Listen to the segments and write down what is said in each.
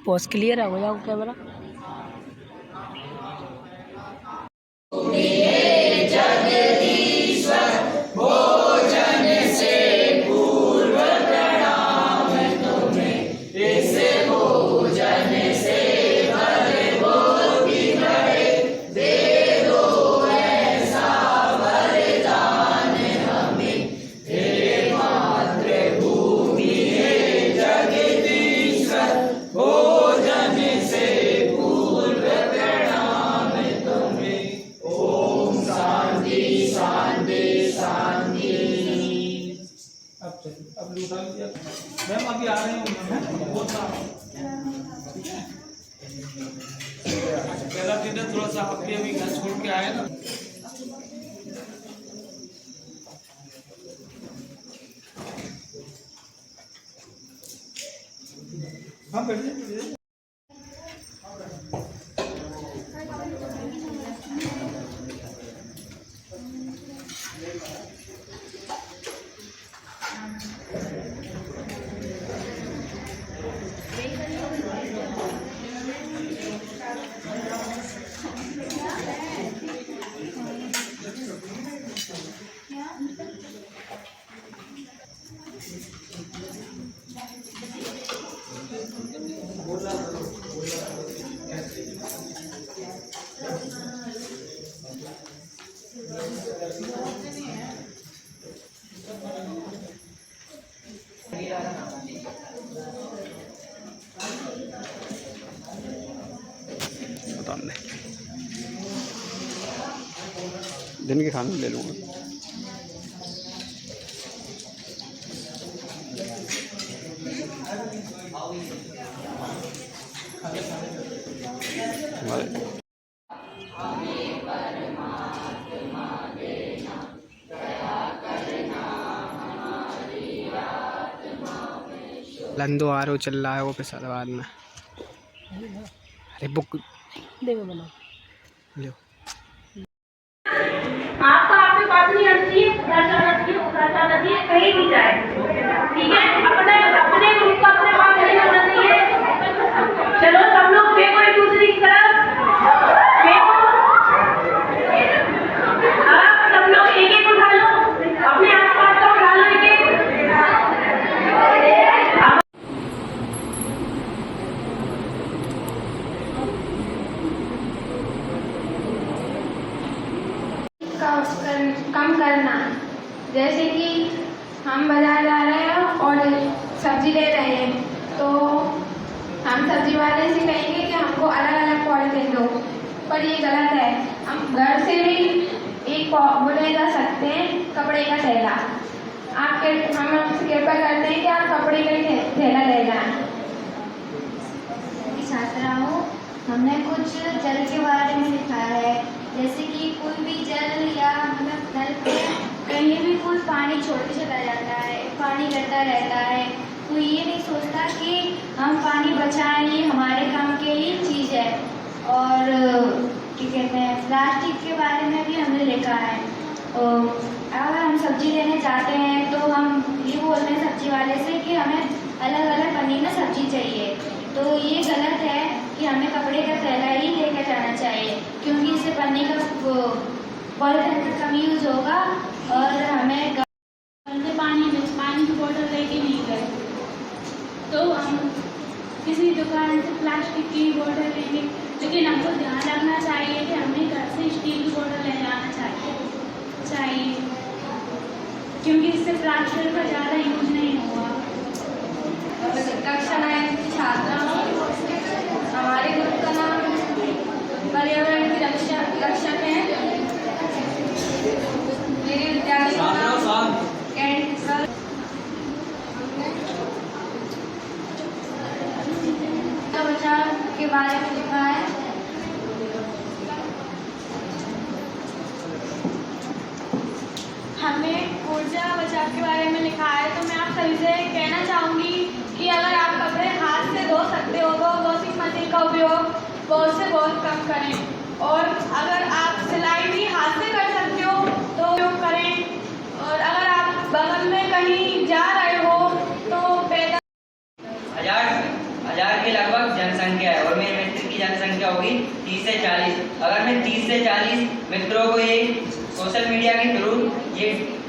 Pause clear है, हो जाओ कैमरा। अब लूटा दिया मैम, अभी आ रहे हैं पहला दिन थोड़ा सा अभी घर छोड़ के आए ना। हाँ बैठिए। दिन के खाने ले लूँगा। लंदो आरो चल रहा है वो पे सलवार में। अरे बुक दे बना लो। आपको आपकी बात नहीं आती है, कहीं भी जाए, ठीक है? अपने ग्रुप का अपने पास नहीं होना चाहिए। चलो सब लोग फेंको एक दूसरे की तरफ, फेंको। आप सब लोग एक एक उठा लो, अपने आसपास का उठा लो एक एक। कम करना, जैसे कि हम बाजार जा रहे हैं और सब्जी ले रहे हैं, तो हम सब्जी वाले से कहेंगे कि हमको अलग अलग पॉलिथीन दो, पर ये गलत है। हम घर से भी एक वो ले जा सकते हैं, कपड़े का थैला। हम आपसे कृपा करते हैं कि आप कपड़े का थैला ले जाएं। छात्राओं, हमने कुछ जल के बारे में लिखा है, जैसे कि कोई भी जल या मतलब नल पे कहीं भी कोई पानी छोड़ के चला जाता है, पानी गिरता रहता है, तो ये नहीं सोचता कि हम पानी बचाएं, ये हमारे काम की ही चीज़ है। और क्या कहते हैं, प्लास्टिक के बारे में भी हमने लिखा है। अगर हम सब्जी लेने जाते हैं तो हम ये बोलते हैं सब्जी वाले से कि हमें अलग अलग पन्नी में सब्जी चाहिए, तो ये गलत है कि हमें कपड़े का थैला ही लेकर जाना चाहिए, क्योंकि इससे पन्नी का पॉलिथीन का कम यूज होगा और हमें पानी की बोतल लेके नहीं गए तो हम किसी दुकान से प्लास्टिक की बोतल लेंगे, लेकिन हमको ध्यान रखना चाहिए कि हमें घर से स्टील की बोतल ले जाना चाहिए, क्योंकि इससे प्लास्टिक का ज़्यादा यूज नहीं हुआ। कक्षा 9 की छात्रा हूँ। हमारे ग्रुप का नाम पर्यावरण की रक्षक है। मेरे विद्यालय का नाम बचाव के बारे में लिखा है। हमें ऊर्जा बचाव के बारे में लिखा है, तो मैं आप सभी से कहना चाहूँगी कि अगर आप कपड़े हाथ से धो सकते हो तो वॉशिंग मशीन का उपयोग बहुत से बहुत कम करें, और अगर आप सिलाई भी हाथ से कर सकते हो तो उपयोग करें, और अगर आप बगल में कहीं जा रहे हो तो पैदल जनसंख्या होगी 30 से 40। अगर मैं 30 से 40 मित्रों को ये सोशल मीडिया के थ्रू ये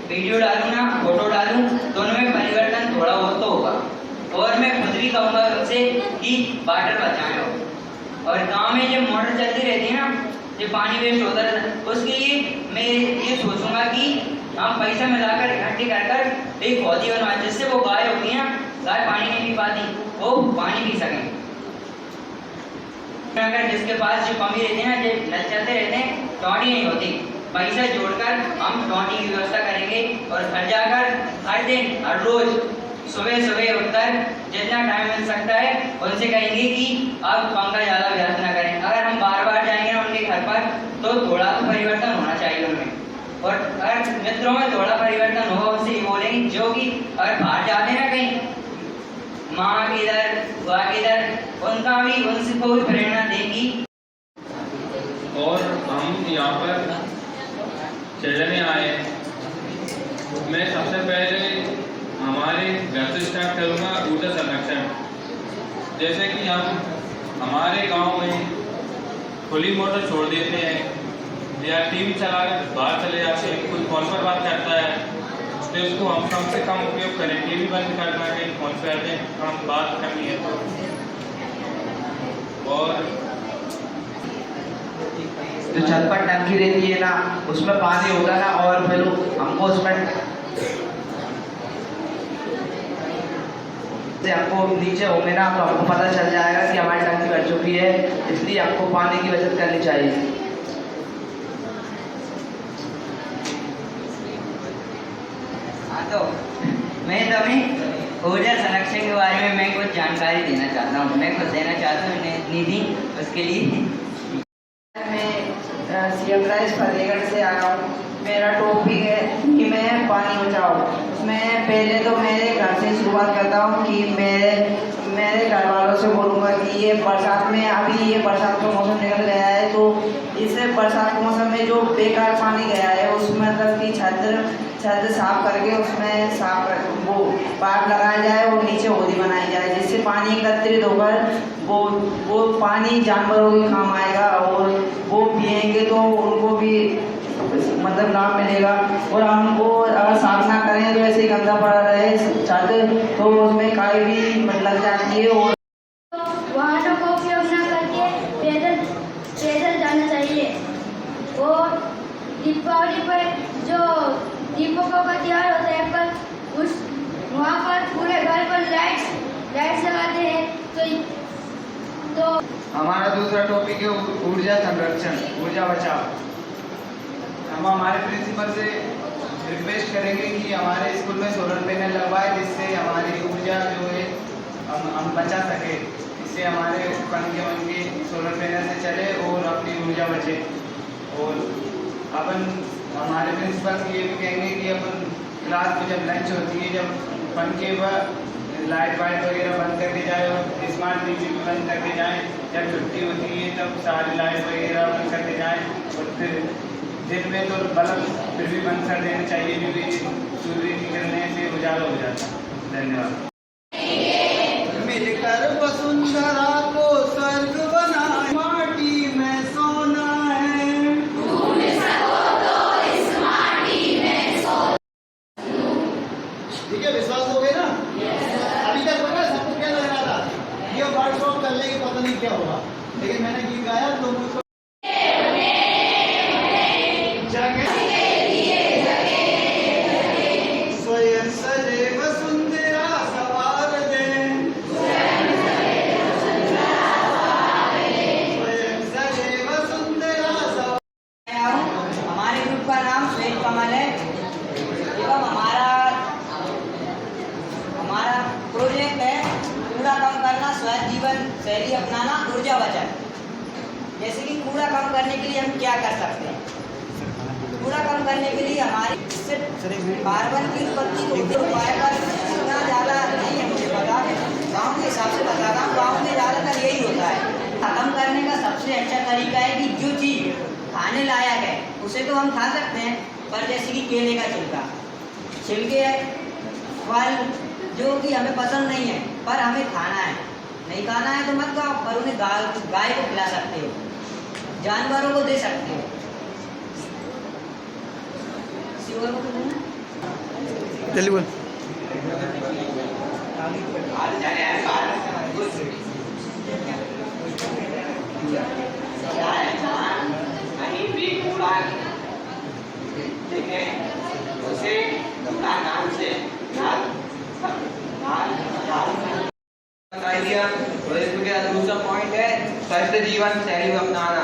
वीडियो डालूँ ना, फोटो डालूँ, तो उनमें परिवर्तन थोड़ा बहुत तो होगा। और मैं खुद भी कहूँगा उनसे कि वाटर बचाएं। और गांव में जब मोटर चलती रहती है ना, जब पानी वेस्ट होता है, उसके लिए मैं ये सोचूंगा कि हम पैसा मिलाकर इकट्ठी कर कर एक पौधी बनवाएं, जिससे वो गाय होती है, गाय पानी नहीं पी पाती, वो पानी पी सकें। अगर जिसके पास जो कमी रहती है ना, जो नल चलते रहते हैं, टॉटी नहीं होती, पैसा जोड़कर हम टॉटी की व्यवस्था करेंगे और घर जाकर हर दिन हर रोज सुबह सुबह उठकर जितना टाइम मिल सकता है उनसे कहेंगे कि आप पंखा ज़्यादा व्यस्त ना करें। अगर हम बार बार जाएंगे ना उनके घर पर, तो थोड़ा तो परिवर्तन होना चाहिए उनमें। और अगर मित्रों में थोड़ा परिवर्तन होगा, उनसे ये बोलेंगे जो कि अगर बाहर जाते हैं ना कहीं, माँ के इधर बुआ के इधर, उनका भी उनसे कोई प्रेरणा देगी। और हम यहाँ पर चलने आए, मैं सबसे पहले हमारे घर से स्टार्ट करूँगा ऊर्जा संरक्षण। जैसे कि हम हमारे गांव में खुली मोटर छोड़ देते हैं या टीवी चलाकर बाहर चले जाते हैं, कोई फोन पर बात करता है तो इसको हम कम से कम उपयोग करें। टीवी बंद करना है, फोन पर हम बात करनी है तो। और जो छत पर टंकी रहती है ना, उसमें पानी होगा ना, और फिर हमको उसमें से हमको नीचे होंगे ना, तो हमको पता चल जाएगा कि हमारी टंकी भर चुकी है। इसलिए हमको पानी की बचत करनी चाहिए। हाँ, तो मैं तुम्हें ऊर्जा संरक्षण के बारे में मैं कुछ जानकारी देना चाहता हूँ। मैं कुछ देना चाहता हूँ निधि, उसके लिए मैं सीएम राइस फतेहगढ़ से आया हूँ। मेरा टॉपिक है कि मैं पानी बचाओ। उसमें पहले तो मेरे घर से शुरुआत करता हूँ कि मेरे घर वालों से बोलूँगा कि ये बरसात में, अभी ये बरसात का मौसम निकल गया है, तो इस बरसात के मौसम में जो बेकार पानी गया है उसमें मतलब कि छत साफ करके उसमें वो पाइप लगाया जाए और नीचे होदी बनाई जाए, जिससे पानी एकत्रित होकर वो पानी जानवरों के काम आएगा और वो पिएंगे तो उनको भी मतलब लाभ मिलेगा। और हमको अगर साफ ना करें तो ऐसे ही गंदा पड़ा रहे छत, तो उसमें काई भी लग जाती है। और वाहनों का उपयोग न करके पैदल जाना चाहिए। और दीपावली पर जो दीपकों का त्योहार होता है, पर वहाँ पर पूरे घर पर लाइट्स लगाते हैं। तो हमारा दूसरा टॉपिक है ऊर्जा संरक्षण, ऊर्जा बचाओ। हम हमारे प्रिंसिपल से रिक्वेस्ट करेंगे कि हमारे स्कूल में सोलर पैनल लगवाए, जिससे हमारी ऊर्जा जो है हम बचा सके। इससे हमारे पंखे सोलर पैनल से चले और अपनी ऊर्जा बचे। और अपन हमारे प्रिंसिपल से ये भी कहेंगे कि अपन रात को जब लंच होती है, जब पंखे पर लाइट वाइट वगैरह बंद कर दी जाए और स्मार्ट टीवी भी बंद कर दी जाए। जब छुट्टी होती है तब सारी लाइट वगैरह बंद कर दी जाए। और फिर दिन में तो बल्ब फिर भी बंद कर देना चाहिए, क्योंकि सूर्य की किरणें से उजाला हो जाता है। धन्यवाद। मिलकर वसुंधरा को स्वर्ग बनाए, माटी में सोना है। ठीक है, विश्वास हो गया ना? अभी तक पता है सबको क्या लग रहा था ये वर्ड शॉप कर लेगी, पता नहीं क्या होगा, लेकिन मैंने गीत गाया तो मुझको स्वयं सदैव सुंदरा सवार दे, स्वयं सदैव सुंदरा सवार। हमारे ग्रुप का नाम श्वेत कमल है एवं हमारा प्रोजेक्ट है कूड़ा कम करना, स्वयं जीवन शैली अपनाना, ऊर्जा बचत। जैसे कि कूड़ा कम करने के लिए हम क्या कर सकते हैं? कूड़ा कम करने के लिए हमारी कार्बन की उत्पत्ति को उपाय पर इतना ज़्यादा नहीं है मुझे पता, गाँव के हिसाब से बता रहा हूँ। गाँव में ज़्यादातर यही होता है। खत्म करने का सबसे अच्छा तरीका है कि जो चीज़ खाने लायक है उसे तो हम खा सकते हैं, पर जैसे कि केले का छिलके फल जो कि हमें पसंद नहीं है पर हमें खाना है, नहीं खाना है तो मत खाओ, पर उन्हें गाय को खिला सकते हो, जानवरों को दे सकते हो। किसी और को तो देना। जल्दी बोल। और इसमें दूसरा पॉइंट है स्वस्थ जीवन शैली अपनाना।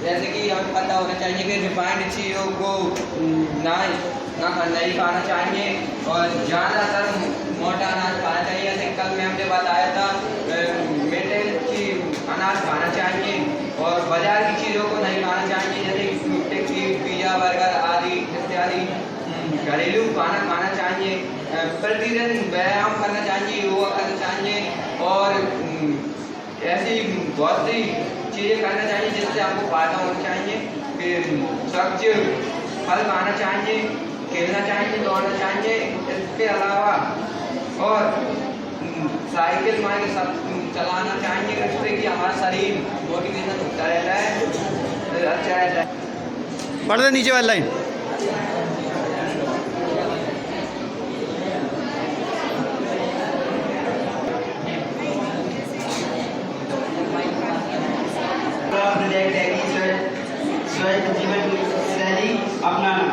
जैसे कि हमें पता होना चाहिए कि रिफाइंड चीज़ों को नहीं खाना चाहिए और ज़्यादातर मोटा अनाज खाना चाहिए। जैसे कल में हमने बताया था मीठे की अनाज खाना चाहिए और बाजार की चीज़ों को नहीं खाना चाहिए, जैसे टिक्की, पिज़्ज़ा, बर्गर आदि इत्यादि। घरेलू खाना चाहिए, प्रतिदिन व्यायाम करना चाहिए, योगा करना चाहिए और ऐसी बहुत सी चीज़ें करना चाहिए जिससे आपको फायदा होना चाहिए। फिर स्वच्छ फल खाना चाहिए, खेलना चाहिए, दौड़ना चाहिए। इसके अलावा और साइकिल मार के सब चलाना चाहिए जिससे कि हमारा शरीर मोटिवेशन होता रहता है, अच्छा रहता है। पढ़ दे नीचे वाली लाइन। प्रोजेक्ट है कि स्वस्थ जीवन शैली अपनाना।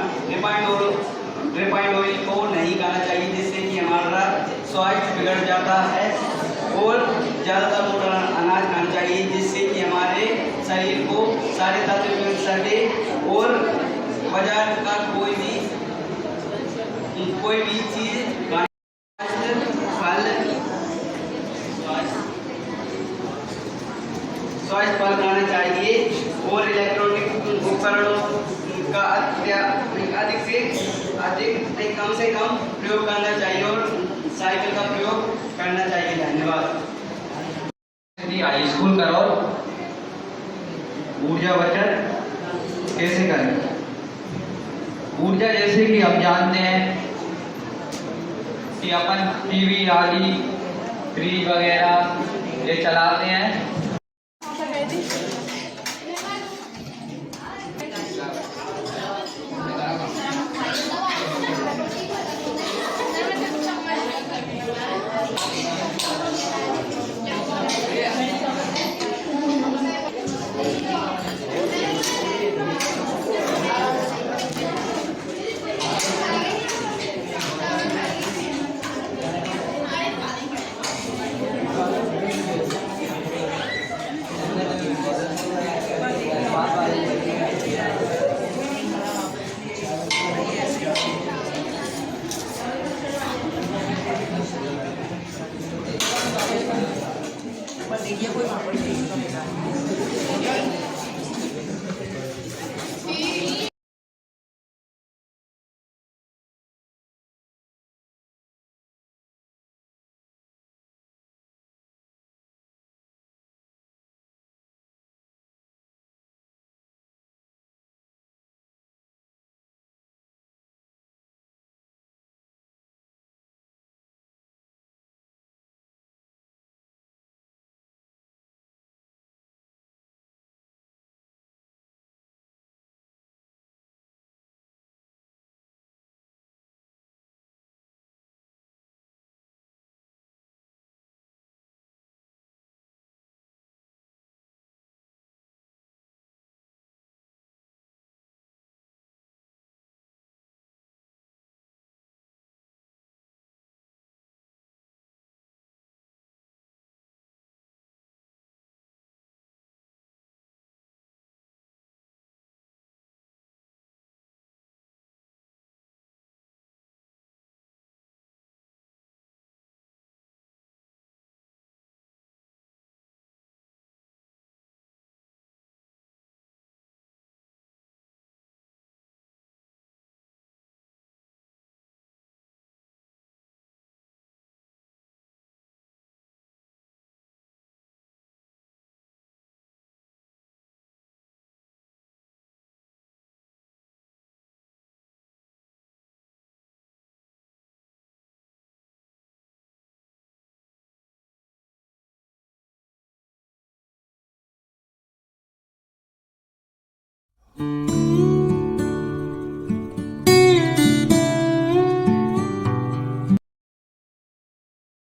रिफाइंड ऑयल को नहीं खाना चाहिए जिससे कि हमारा स्वास्थ्य बिगड़ जाता है और ज़्यादातर मोटा अनाज खाना चाहिए जिससे कि हमारे शरीर को सारे तत्व मिल सके और बाजार का कोई भी चीज़ स्वास्थ्य फल खाना चाहिए और इलेक्ट्रॉनिक उपकरणों का अधिक कम से कम प्रयोग करना चाहिए और साइकिल का प्रयोग करना चाहिए। धन्यवाद। हाई स्कूल करो। ऊर्जा बचत कैसे करें? ऊर्जा जैसे कि हम जानते हैं कि अपन टीवी आदि फ्रिज वगैरह ये चलाते हैं।